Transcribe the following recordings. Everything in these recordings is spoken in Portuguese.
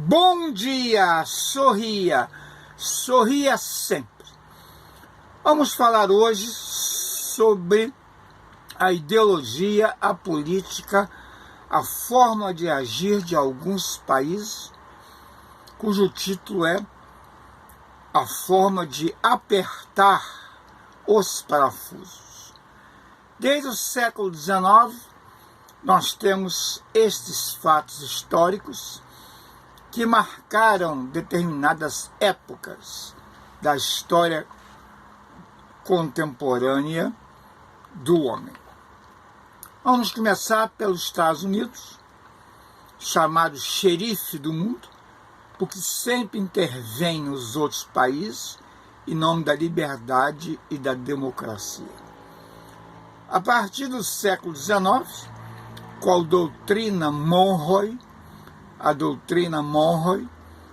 Bom dia, sorria, sorria sempre. Vamos falar hoje sobre a ideologia, a política, a forma de agir de alguns países, cujo título é A Forma de Apertar os Parafusos. Desde o século XIX, nós temos estes fatos históricos que marcaram determinadas épocas da história contemporânea do homem. Vamos começar pelos Estados Unidos, chamado xerife do mundo, porque sempre intervém nos outros países em nome da liberdade e da democracia. A partir do século XIX, com a doutrina Monroe,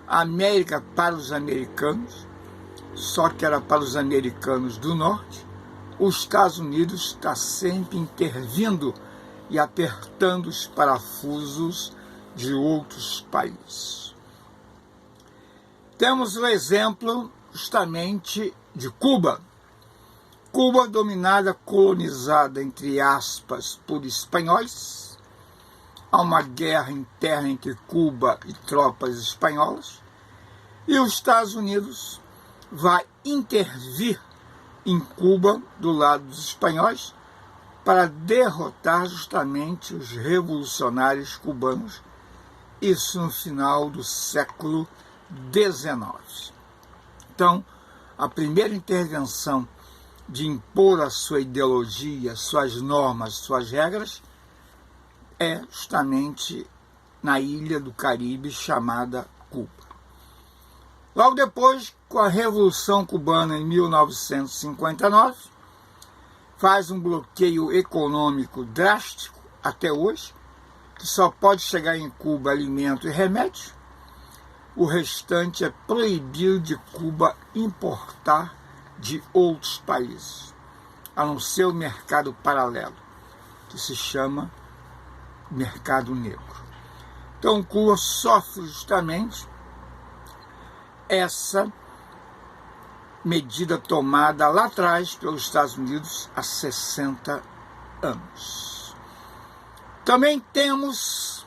a América para os americanos, só que era para os americanos do norte, os Estados Unidos está sempre intervindo e apertando os parafusos de outros países. Temos o exemplo justamente de Cuba. Cuba dominada, colonizada, entre aspas, por espanhóis. Há uma guerra interna entre Cuba e tropas espanholas, e os Estados Unidos vai intervir em Cuba, do lado dos espanhóis, para derrotar justamente os revolucionários cubanos, isso no final do século XIX. Então, a primeira intervenção de impor a sua ideologia, suas normas, suas regras, é justamente na ilha do Caribe chamada Cuba. Logo depois, com a Revolução Cubana em 1959, faz um bloqueio econômico drástico até hoje, que só pode chegar em Cuba alimento e remédio. O restante é proibido de Cuba importar de outros países, a não ser o mercado paralelo, que se chama mercado negro. Então, Cuba sofre justamente essa medida tomada lá atrás pelos Estados Unidos há 60 anos. Também temos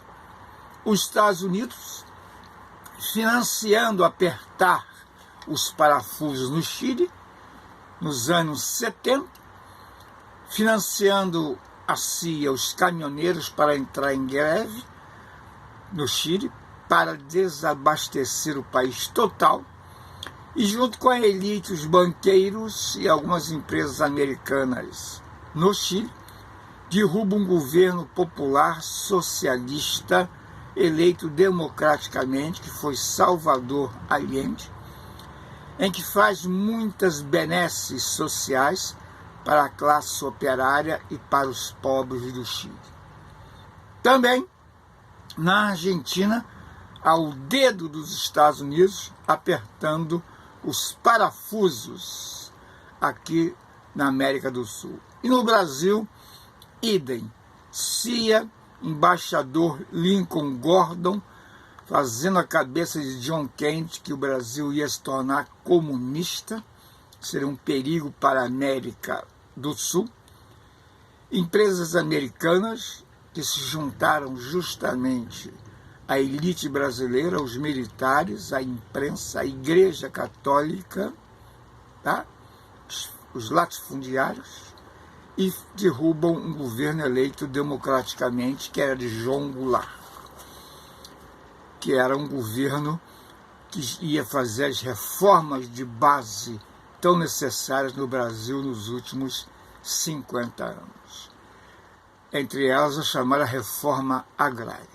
os Estados Unidos financiando apertar os parafusos no Chile, nos anos 70, financiando a CIA, os caminhoneiros, para entrar em greve no Chile, para desabastecer o país total, e junto com a elite, os banqueiros e algumas empresas americanas no Chile, derruba um governo popular socialista eleito democraticamente, que foi Salvador Allende, em que faz muitas benesses sociais para a classe operária e para os pobres do Chile. Também, na Argentina, há o dedo dos Estados Unidos apertando os parafusos aqui na América do Sul. E no Brasil, idem. CIA, embaixador Lincoln Gordon, fazendo a cabeça de John Kennedy que o Brasil ia se tornar comunista, seria um perigo para a América do Sul. Empresas americanas que se juntaram justamente à elite brasileira, os militares, a imprensa, a Igreja Católica, tá? Os latifundiários, e derrubam um governo eleito democraticamente, que era de João Goulart, que era um governo que ia fazer as reformas de base tão necessárias no Brasil nos últimos 50 anos. Entre elas, a chamada reforma agrária.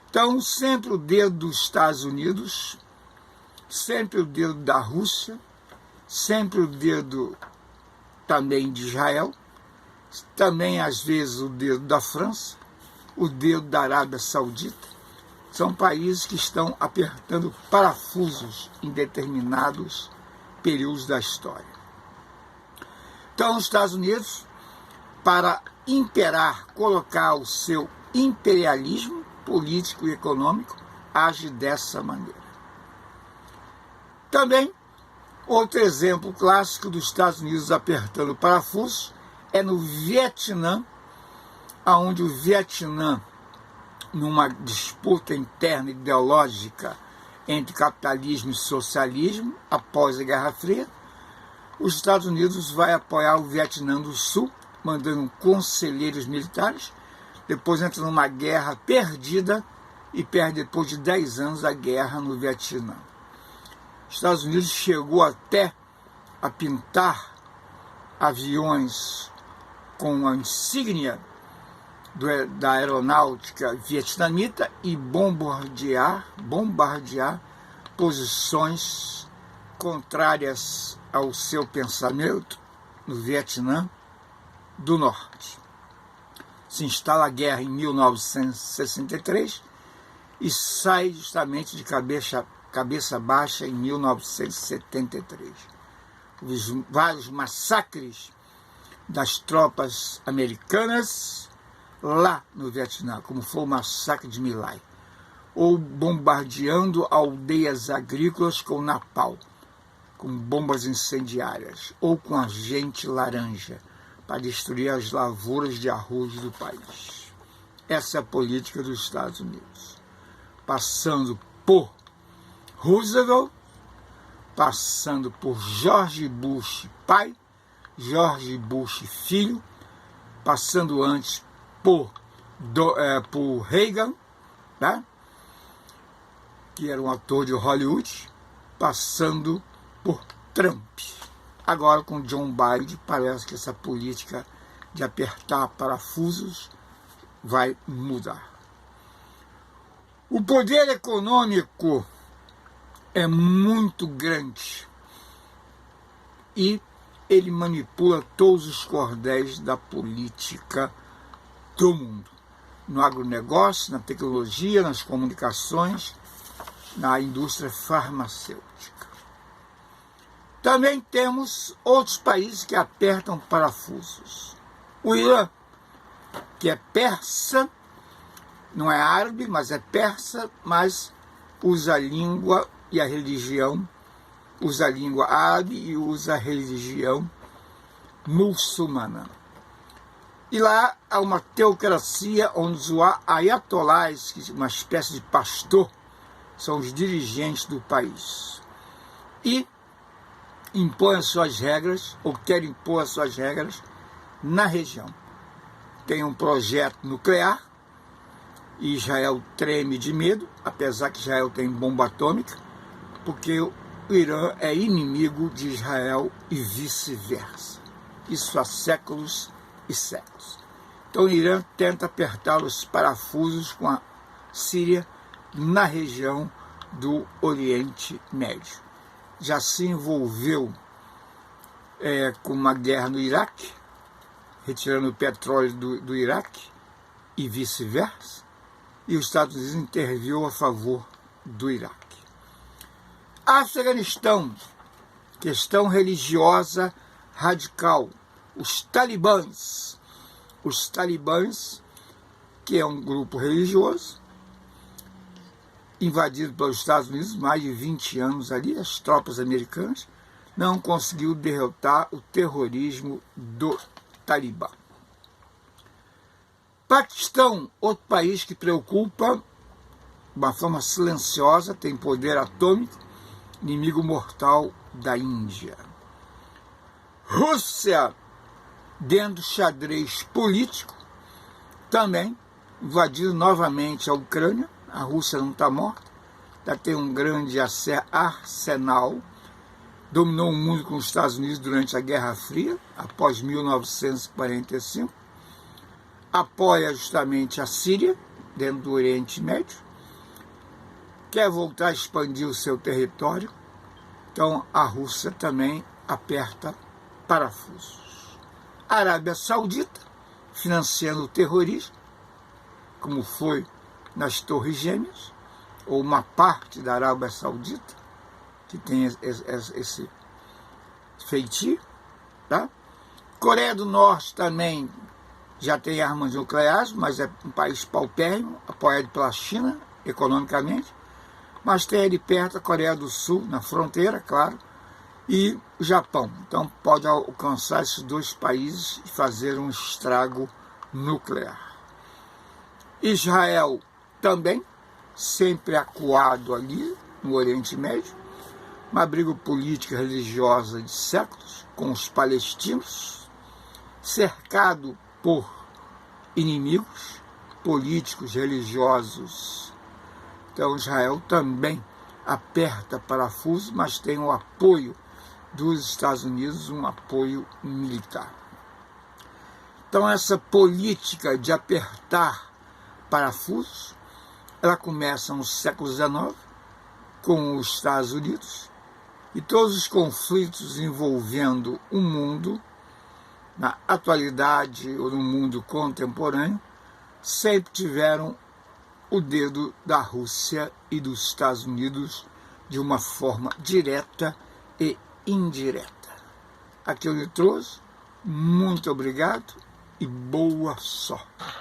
Então, sempre o dedo dos Estados Unidos, sempre o dedo da Rússia, sempre o dedo também de Israel, também, às vezes, o dedo da França, o dedo da Arábia Saudita. São países que estão apertando parafusos em determinados períodos da história. Então, os Estados Unidos, para imperar, colocar o seu imperialismo político e econômico, age dessa maneira. Também, outro exemplo clássico dos Estados Unidos apertando o parafuso é no Vietnã, onde o Vietnã, numa disputa interna ideológica entre capitalismo e socialismo, após a Guerra Fria, os Estados Unidos vai apoiar o Vietnã do Sul, mandando conselheiros militares, depois entra numa guerra perdida e perde depois de 10 anos a guerra no Vietnã. Os Estados Unidos chegou até a pintar aviões com a insígnia da aeronáutica vietnamita e bombardear posições contrárias ao seu pensamento no Vietnã do Norte. Se instala a guerra em 1963 e sai justamente de cabeça baixa em 1973. Os vários massacres das tropas americanas lá no Vietnã, como foi o massacre de My Lai, ou bombardeando aldeias agrícolas com napalm, com bombas incendiárias, ou com agente laranja, para destruir as lavouras de arroz do país. Essa é a política dos Estados Unidos. Passando por Roosevelt, passando por George Bush pai, George Bush filho, passando antes por Reagan, né? Que era um ator de Hollywood, passando por Trump. Agora com John Biden, parece que essa política de apertar parafusos vai mudar. O poder econômico é muito grande e ele manipula todos os cordéis da política do mundo. No agronegócio, na tecnologia, nas comunicações, na indústria farmacêutica. Também temos outros países que apertam parafusos. O Irã, que é persa, não é árabe, mas é persa, mas usa a língua e a religião, usa a língua árabe e usa a religião muçulmana. E lá há uma teocracia onde os ayatolás, que é uma espécie de pastor, são os dirigentes do país. E impõem as suas regras, ou querem impor as suas regras, na região. Tem um projeto nuclear, e Israel treme de medo, apesar que Israel tem bomba atômica, porque o Irã é inimigo de Israel e vice-versa. Isso há séculos e séculos. Então o Irã tenta apertar os parafusos com a Síria na região do Oriente Médio. Já se envolveu com uma guerra no Iraque, retirando o petróleo do Iraque e vice-versa, e os Estados Unidos interviu a favor do Iraque. Afeganistão, questão religiosa radical. Os talibãs, que é um grupo religioso, invadido pelos Estados Unidos, mais de 20 anos ali, as tropas americanas, não conseguiu derrotar o terrorismo do Talibã. Paquistão, outro país que preocupa de uma forma silenciosa, tem poder atômico, inimigo mortal da Índia. Rússia, dentro do xadrez político, também invadindo novamente a Ucrânia. A Rússia não está morta, já tem um grande arsenal, dominou o mundo com os Estados Unidos durante a Guerra Fria, após 1945, apoia justamente a Síria, dentro do Oriente Médio, quer voltar a expandir o seu território, então a Rússia também aperta parafusos. A Arábia Saudita, financiando o terrorismo, como foi nas Torres Gêmeas, ou uma parte da Arábia Saudita, que tem esse feitio, tá? Coreia do Norte também já tem armas nucleares, mas é um país paupérrimo, apoiado pela China, economicamente, mas tem ali perto a Coreia do Sul, na fronteira, claro, e o Japão. Então pode alcançar esses dois países e fazer um estrago nuclear. Israel também, sempre acuado ali no Oriente Médio, uma briga política e religiosa de séculos com os palestinos, cercado por inimigos políticos, religiosos. Então Israel também aperta parafuso, mas tem o apoio dos Estados Unidos, um apoio militar. Então essa política de apertar parafusos, ela começa no século XIX com os Estados Unidos e todos os conflitos envolvendo o mundo na atualidade ou no mundo contemporâneo sempre tiveram o dedo da Rússia e dos Estados Unidos de uma forma direta e indireta. Aqui eu lhe trouxe, muito obrigado e boa sorte.